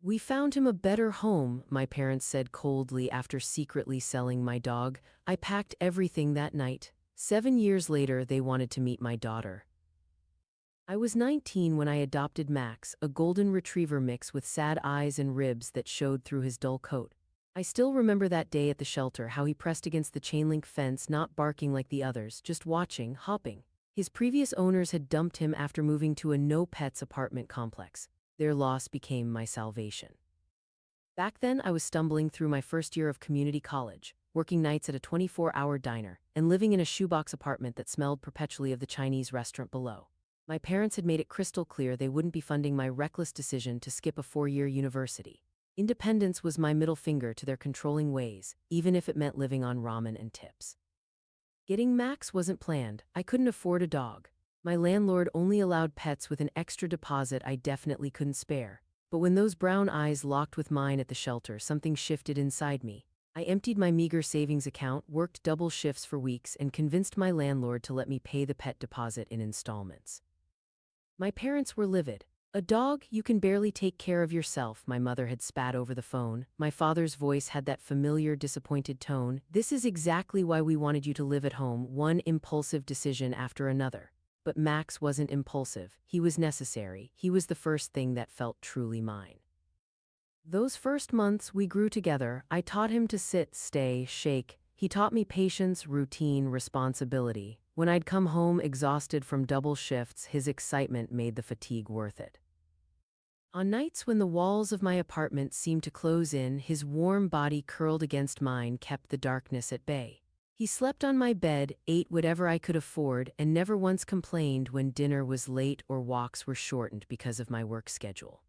We found him a better home, my parents said coldly after secretly selling my dog. I packed everything that night. 7 years later, they wanted to meet my daughter. I was 19 when I adopted Max, a golden retriever mix with sad eyes and ribs that showed through his dull coat. I still remember that day at the shelter, how he pressed against the chain link fence, not barking like the others, just watching, hopping. His previous owners had dumped him after moving to a no-pets apartment complex. Their loss became my salvation. Back then, I was stumbling through my first year of community college, working nights at a 24-hour diner, and living in a shoebox apartment that smelled perpetually of the Chinese restaurant below. My parents had made it crystal clear they wouldn't be funding my reckless decision to skip a 4-year university. Independence was my middle finger to their controlling ways, even if it meant living on ramen and tips. Getting Max wasn't planned. I couldn't afford a dog. My landlord only allowed pets with an extra deposit I definitely couldn't spare. But when those brown eyes locked with mine at the shelter, something shifted inside me. I emptied my meager savings account, worked double shifts for weeks, and convinced my landlord to let me pay the pet deposit in installments. My parents were livid. "A dog? You can barely take care of yourself," my mother had spat over the phone. My father's voice had that familiar, disappointed tone. "This is exactly why we wanted you to live at home," one impulsive decision after another. But Max wasn't impulsive. He was necessary. He was the first thing that felt truly mine. Those first months we grew together. I taught him to sit, stay, shake. He taught me patience, routine, responsibility. When I'd come home exhausted from double shifts, his excitement made the fatigue worth it. On nights when the walls of my apartment seemed to close in, his warm body curled against mine kept the darkness at bay. He slept on my bed, ate whatever I could afford, and never once complained when dinner was late or walks were shortened because of my work schedule.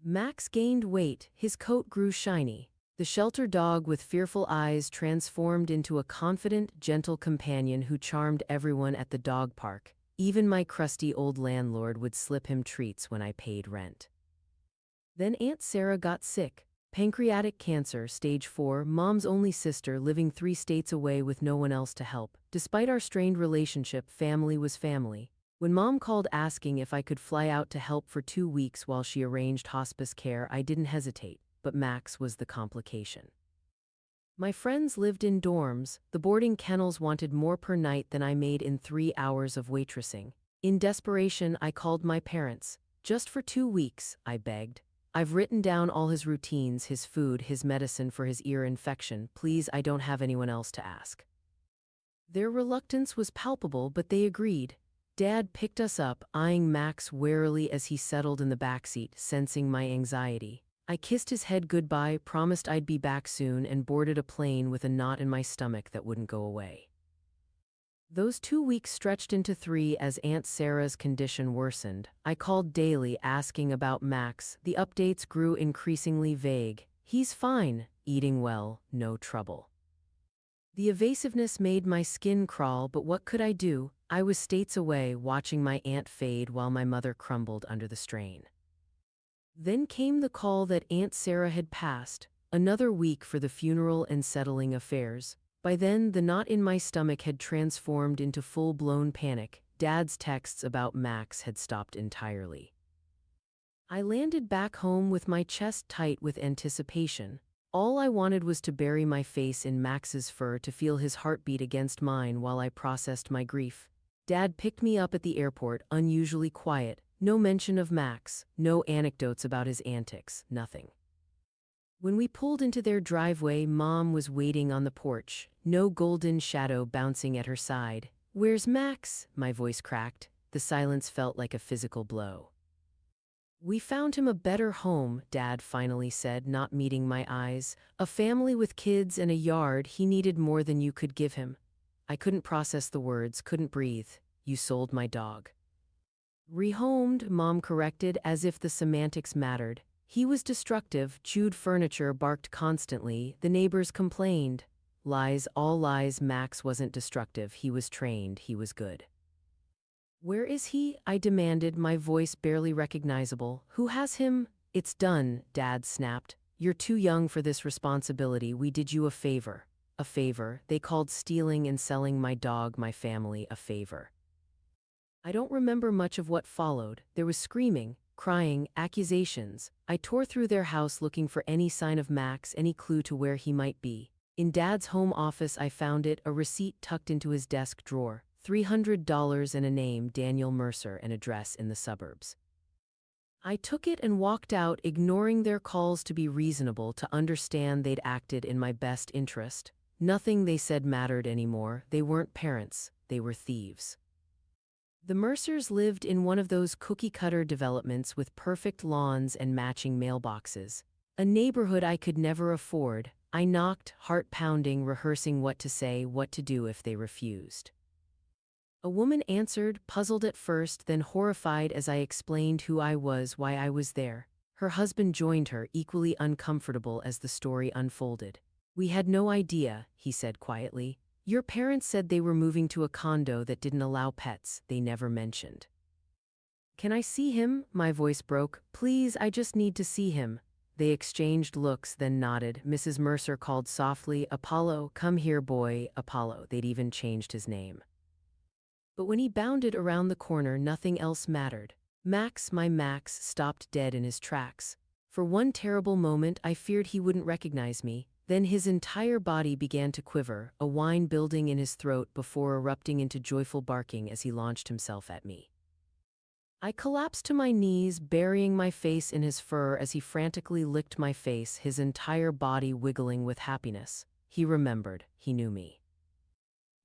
Max gained weight. His coat grew shiny. The shelter dog with fearful eyes transformed into a confident, gentle companion who charmed everyone at the dog park. Even my crusty old landlord would slip him treats when I paid rent. Then Aunt Sarah got sick. Pancreatic cancer, stage 4, Mom's only sister, living 3 states away with no one else to help. Despite our strained relationship, family was family. When Mom called asking if I could fly out to help for 2 weeks while she arranged hospice care, I didn't hesitate. But Max was the complication. My friends lived in dorms. The boarding kennels wanted more per night than I made in 3 hours of waitressing. In desperation, I called my parents. "Just for 2 weeks," I begged. "I've written down all his routines, his food, his medicine for his ear infection. Please, I don't have anyone else to ask." Their reluctance was palpable, but they agreed. Dad picked us up, eyeing Max warily as he settled in the backseat, sensing my anxiety. I kissed his head goodbye, promised I'd be back soon, and boarded a plane with a knot in my stomach that wouldn't go away. Those 2 weeks stretched into 3 as Aunt Sarah's condition worsened. I called daily, asking about Max. The updates grew increasingly vague. "He's fine, eating well, no trouble." The evasiveness made my skin crawl, but what could I do? I was states away, watching my aunt fade while my mother crumbled under the strain. Then came the call that Aunt Sarah had passed. Another week for the funeral and settling affairs. By then, the knot in my stomach had transformed into full-blown panic. Dad's texts about Max had stopped entirely. I landed back home with my chest tight with anticipation. All I wanted was to bury my face in Max's fur, to feel his heartbeat against mine while I processed my grief. Dad picked me up at the airport, unusually quiet. No mention of Max, no anecdotes about his antics, nothing. When we pulled into their driveway, Mom was waiting on the porch, no golden shadow bouncing at her side. "Where's Max?" my voice cracked. The silence felt like a physical blow. "We found him a better home," Dad finally said, not meeting my eyes. "A family with kids and a yard. He needed more than you could give him." I couldn't process the words, couldn't breathe. "You sold my dog." "Rehomed," Mom corrected, as if the semantics mattered. "He was destructive, chewed furniture, barked constantly. The neighbors complained." Lies, all lies. Max wasn't destructive. He was trained. He was good. "Where is he?" I demanded, my voice barely recognizable. "Who has him?" "It's done," Dad snapped. "You're too young for this responsibility. We did you a favor." A favor. They called stealing and selling my dog, my family, a favor. I don't remember much of what followed. There was screaming, crying, accusations. I tore through their house looking for any sign of Max, any clue to where he might be. In Dad's home office I found it, a receipt tucked into his desk drawer, $300 and a name, Daniel Mercer, an address in the suburbs. I took it and walked out, ignoring their calls to be reasonable, to understand they'd acted in my best interest. Nothing they said mattered anymore. They weren't parents, they were thieves. The Mercers lived in one of those cookie-cutter developments with perfect lawns and matching mailboxes. A neighborhood I could never afford. I knocked, heart pounding, rehearsing what to say, what to do if they refused. A woman answered, puzzled at first, then horrified as I explained who I was, why I was there. Her husband joined her, equally uncomfortable as the story unfolded. "We had no idea," he said quietly. "Your parents said they were moving to a condo that didn't allow pets. They never mentioned." "Can I see him?" My voice broke. "Please, I just need to see him." They exchanged looks, then nodded. Mrs. Mercer called softly, "Apollo, come here, boy." Apollo. They'd even changed his name. But when he bounded around the corner, nothing else mattered. Max, my Max, stopped dead in his tracks. For one terrible moment, I feared he wouldn't recognize me. Then his entire body began to quiver, a whine building in his throat before erupting into joyful barking as he launched himself at me. I collapsed to my knees, burying my face in his fur as he frantically licked my face, his entire body wiggling with happiness. He remembered. He knew me.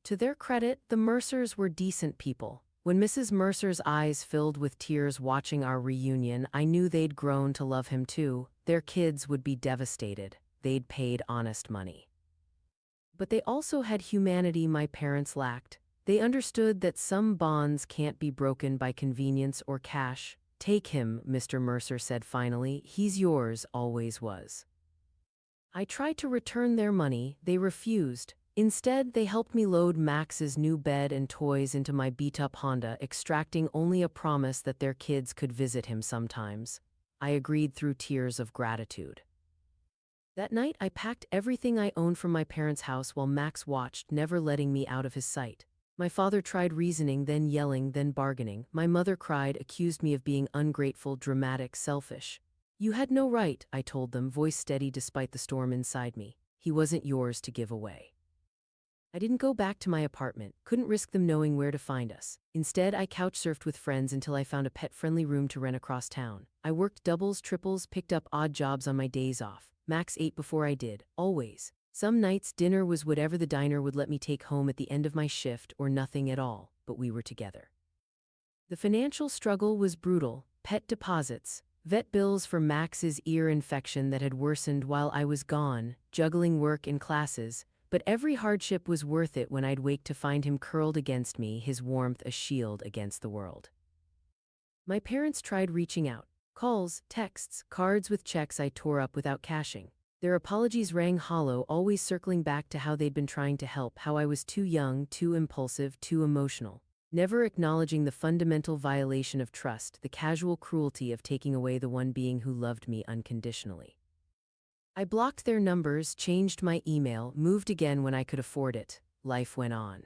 To their credit, the Mercers were decent people. When Mrs. Mercer's eyes filled with tears watching our reunion, I knew they'd grown to love him too. Their kids would be devastated. They'd paid honest money. But they also had humanity my parents lacked. They understood that some bonds can't be broken by convenience or cash. "Take him," Mr. Mercer said finally. "He's yours, always was." I tried to return their money. They refused. Instead, they helped me load Max's new bed and toys into my beat-up Honda, extracting only a promise that their kids could visit him sometimes. I agreed through tears of gratitude. That night, I packed everything I owned from my parents' house while Max watched, never letting me out of his sight. My father tried reasoning, then yelling, then bargaining. My mother cried, accused me of being ungrateful, dramatic, selfish. "You had no right," I told them, voice steady despite the storm inside me. "He wasn't yours to give away." I didn't go back to my apartment, couldn't risk them knowing where to find us. Instead, I couch-surfed with friends until I found a pet-friendly room to rent across town. I worked doubles, triples, picked up odd jobs on my days off. Max ate before I did, always. Some nights, dinner was whatever the diner would let me take home at the end of my shift, or nothing at all, but we were together. The financial struggle was brutal. Pet deposits, vet bills for Max's ear infection that had worsened while I was gone, juggling work and classes. But every hardship was worth it when I'd wake to find him curled against me, his warmth a shield against the world. My parents tried reaching out. Calls, texts, cards with checks I tore up without cashing. Their apologies rang hollow, always circling back to how they'd been trying to help, how I was too young, too impulsive, too emotional. Never acknowledging the fundamental violation of trust, the casual cruelty of taking away the one being who loved me unconditionally. I blocked their numbers, changed my email, moved again when I could afford it. Life went on.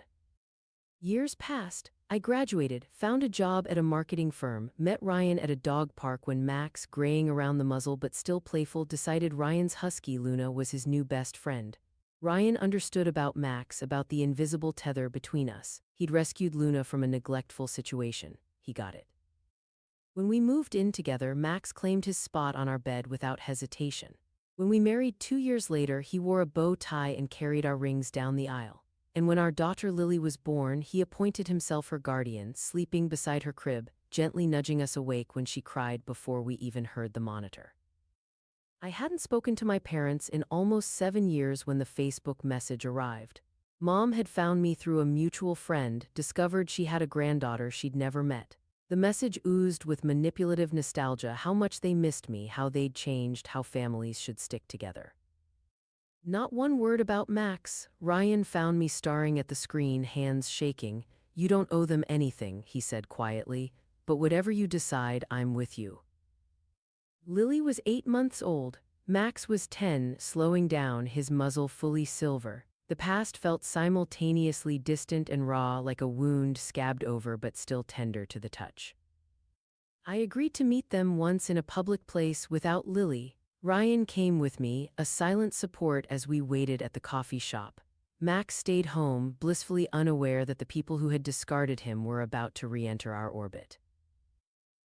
Years passed. I graduated, found a job at a marketing firm, met Ryan at a dog park when Max, graying around the muzzle but still playful, decided Ryan's husky Luna was his new best friend. Ryan understood about Max, about the invisible tether between us. He'd rescued Luna from a neglectful situation. He got it. When we moved in together, Max claimed his spot on our bed without hesitation. When we married 2 years later, he wore a bow tie and carried our rings down the aisle. And when our daughter Lily was born, he appointed himself her guardian, sleeping beside her crib, gently nudging us awake when she cried before we even heard the monitor. I hadn't spoken to my parents in almost 7 years when the Facebook message arrived. Mom had found me through a mutual friend, discovered she had a granddaughter she'd never met. The message oozed with manipulative nostalgia, how much they missed me, how they'd changed, how families should stick together. Not one word about Max. Ryan found me staring at the screen, hands shaking. "You don't owe them anything," he said quietly, "but whatever you decide, I'm with you." Lily was 8 months old. Max was 10, slowing down, his muzzle fully silver. The past felt simultaneously distant and raw, like a wound scabbed over but still tender to the touch. I agreed to meet them once in a public place without Lily. Ryan came with me, a silent support as we waited at the coffee shop. Max stayed home, blissfully unaware that the people who had discarded him were about to re-enter our orbit.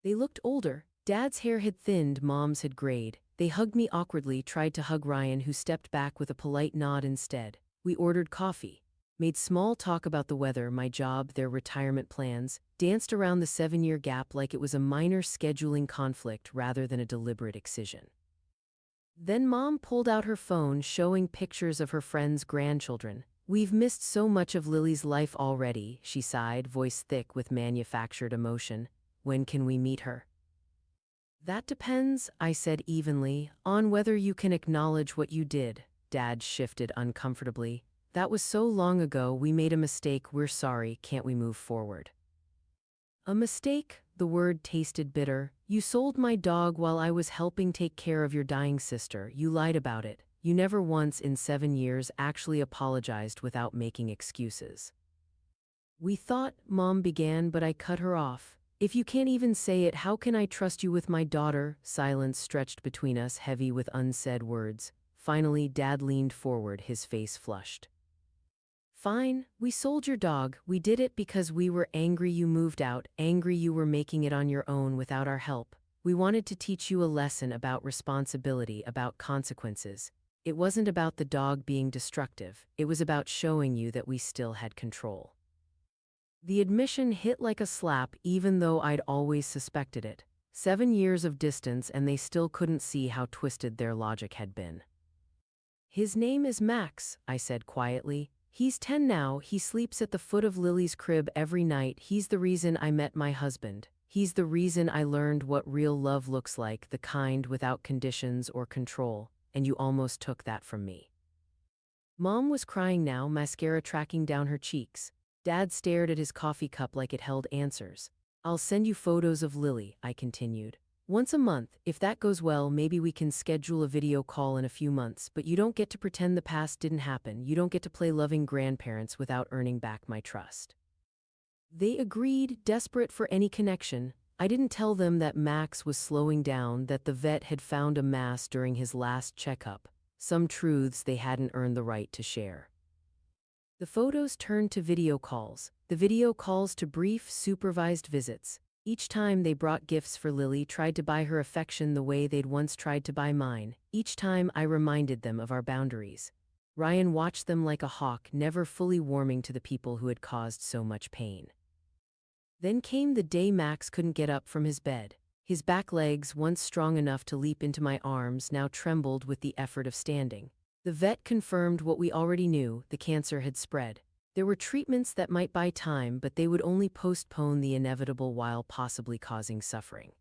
They looked older. Dad's hair had thinned, Mom's had grayed. They hugged me awkwardly, tried to hug Ryan, who stepped back with a polite nod instead. We ordered coffee, made small talk about the weather, my job, their retirement plans, danced around the 7-year gap like it was a minor scheduling conflict rather than a deliberate excision. Then Mom pulled out her phone, showing pictures of her friends' grandchildren. "We've missed so much of Lily's life already," she sighed, voice thick with manufactured emotion. "When can we meet her?" "That depends," I said evenly, "on whether you can acknowledge what you did." Dad shifted uncomfortably. "That was so long ago, we made a mistake, we're sorry, can't we move forward?" "A mistake?" The word tasted bitter. "You sold my dog while I was helping take care of your dying sister. You lied about it. You never once in 7 years actually apologized without making excuses." "We thought," Mom began, but I cut her off. "If you can't even say it, how can I trust you with my daughter?" Silence stretched between us, heavy with unsaid words. Finally, Dad leaned forward, his face flushed. "Fine, we sold your dog. We did it because we were angry you moved out, angry you were making it on your own without our help. We wanted to teach you a lesson about responsibility, about consequences. It wasn't about the dog being destructive, it was about showing you that we still had control." The admission hit like a slap, even though I'd always suspected it. 7 years of distance, and they still couldn't see how twisted their logic had been. "His name is Max," I said quietly. "He's 10 now, he sleeps at the foot of Lily's crib every night. He's the reason I met my husband. He's the reason I learned what real love looks like, the kind without conditions or control, and you almost took that from me." Mom was crying now, mascara tracking down her cheeks. Dad stared at his coffee cup like it held answers. "I'll send you photos of Lily," I continued. "Once a month, if that goes well, maybe we can schedule a video call in a few months, but you don't get to pretend the past didn't happen. You don't get to play loving grandparents without earning back my trust." They agreed, desperate for any connection. I didn't tell them that Max was slowing down, that the vet had found a mass during his last checkup, some truths they hadn't earned the right to share. The photos turned to video calls, the video calls to brief, supervised visits. Each time they brought gifts for Lily, tried to buy her affection the way they'd once tried to buy mine. Each time I reminded them of our boundaries. Ryan watched them like a hawk, never fully warming to the people who had caused so much pain. Then came the day Max couldn't get up from his bed. His back legs, once strong enough to leap into my arms, now trembled with the effort of standing. The vet confirmed what we already knew: the cancer had spread. There were treatments that might buy time, but they would only postpone the inevitable while possibly causing suffering.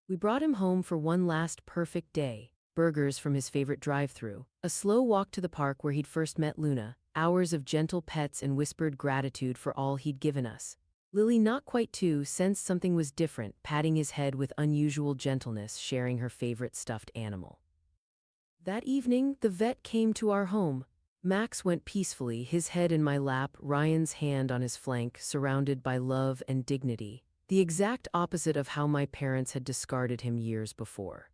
We brought him home for one last perfect day. Burgers from his favorite drive-thru, a slow walk to the park where he'd first met Luna, hours of gentle pets and whispered gratitude for all he'd given us. Lily, not quite 2, sensed something was different, patting his head with unusual gentleness, sharing her favorite stuffed animal. That evening, the vet came to our home. Max went peacefully, his head in my lap, Ryan's hand on his flank, surrounded by love and dignity, the exact opposite of how my parents had discarded him years before.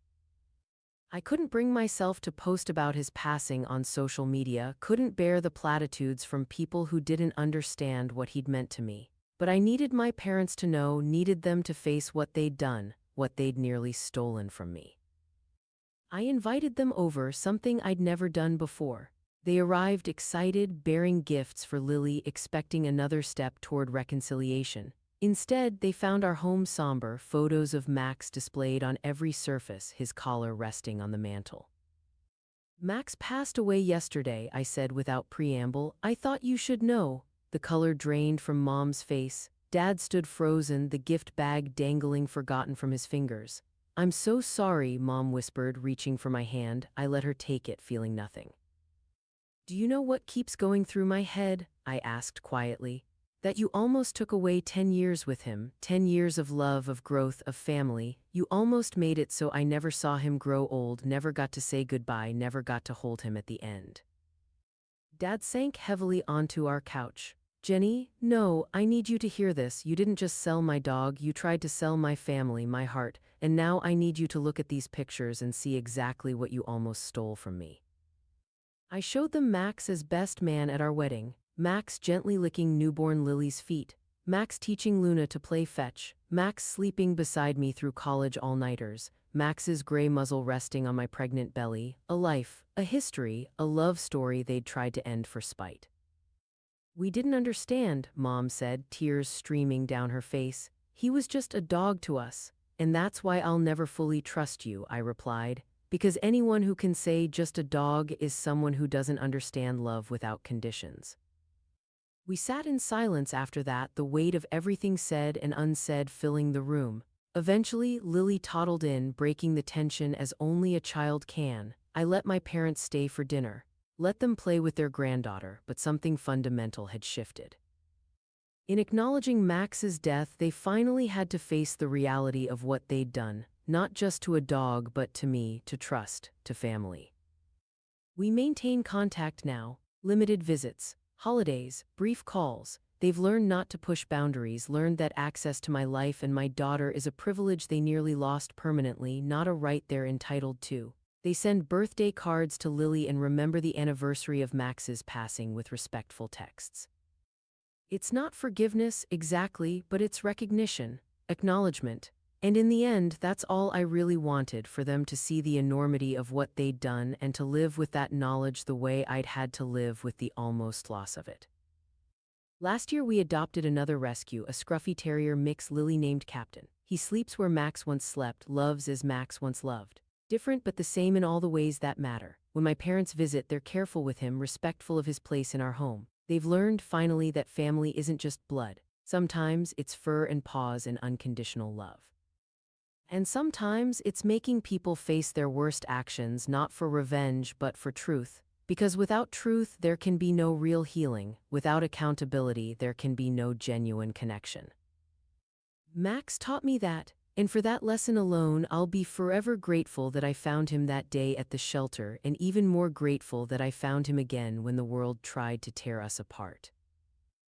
I couldn't bring myself to post about his passing on social media, couldn't bear the platitudes from people who didn't understand what he'd meant to me. But I needed my parents to know, needed them to face what they'd done, what they'd nearly stolen from me. I invited them over, something I'd never done before. They arrived excited, bearing gifts for Lily, expecting another step toward reconciliation. Instead, they found our home somber, photos of Max displayed on every surface, his collar resting on the mantel. "Max passed away yesterday," I said without preamble. "I thought you should know." The color drained from Mom's face. Dad stood frozen, the gift bag dangling forgotten from his fingers. "I'm so sorry," Mom whispered, reaching for my hand. I let her take it, feeling nothing. "Do you know what keeps going through my head?" I asked quietly. "That you almost took away 10 years with him, 10 years of love, of growth, of family. You almost made it so I never saw him grow old, never got to say goodbye, never got to hold him at the end." Dad sank heavily onto our couch. Jenny, no, I need you to hear this. You didn't just sell my dog, you tried to sell my family, my heart, and now I need you to look at these pictures and see exactly what you almost stole from me. I showed them Max as best man at our wedding, Max gently licking newborn Lily's feet, Max teaching Luna to play fetch, Max sleeping beside me through college all-nighters, Max's gray muzzle resting on my pregnant belly, a life, a history, a love story they'd tried to end for spite. We didn't understand, Mom said, tears streaming down her face. He was just a dog to us, and that's why I'll never fully trust you, I replied, because anyone who can say just a dog is someone who doesn't understand love without conditions. We sat in silence after that, the weight of everything said and unsaid filling the room. Eventually, Lily toddled in, breaking the tension as only a child can. I let my parents stay for dinner. Let them play with their granddaughter, but something fundamental had shifted. In acknowledging Max's death, they finally had to face the reality of what they'd done, not just to a dog but to me, to trust, to family. We maintain contact now, limited visits, holidays, brief calls. They've learned not to push boundaries, learned that access to my life and my daughter is a privilege they nearly lost permanently, not a right they're entitled to. They send birthday cards to Lily and remember the anniversary of Max's passing with respectful texts. It's not forgiveness exactly, but it's recognition, acknowledgement. And in the end, that's all I really wanted, for them to see the enormity of what they'd done and to live with that knowledge the way I'd had to live with the almost loss of it. Last year we adopted another rescue, a scruffy terrier mix Lily named Captain. He sleeps where Max once slept, loves as Max once loved. Different but the same in all the ways that matter. When my parents visit, they're careful with him, respectful of his place in our home. They've learned finally that family isn't just blood. Sometimes it's fur and paws and unconditional love. And sometimes it's making people face their worst actions not for revenge but for truth. Because without truth there can be no real healing, without accountability there can be no genuine connection. Max taught me that, and for that lesson alone I'll be forever grateful that I found him that day at the shelter, and even more grateful that I found him again when the world tried to tear us apart.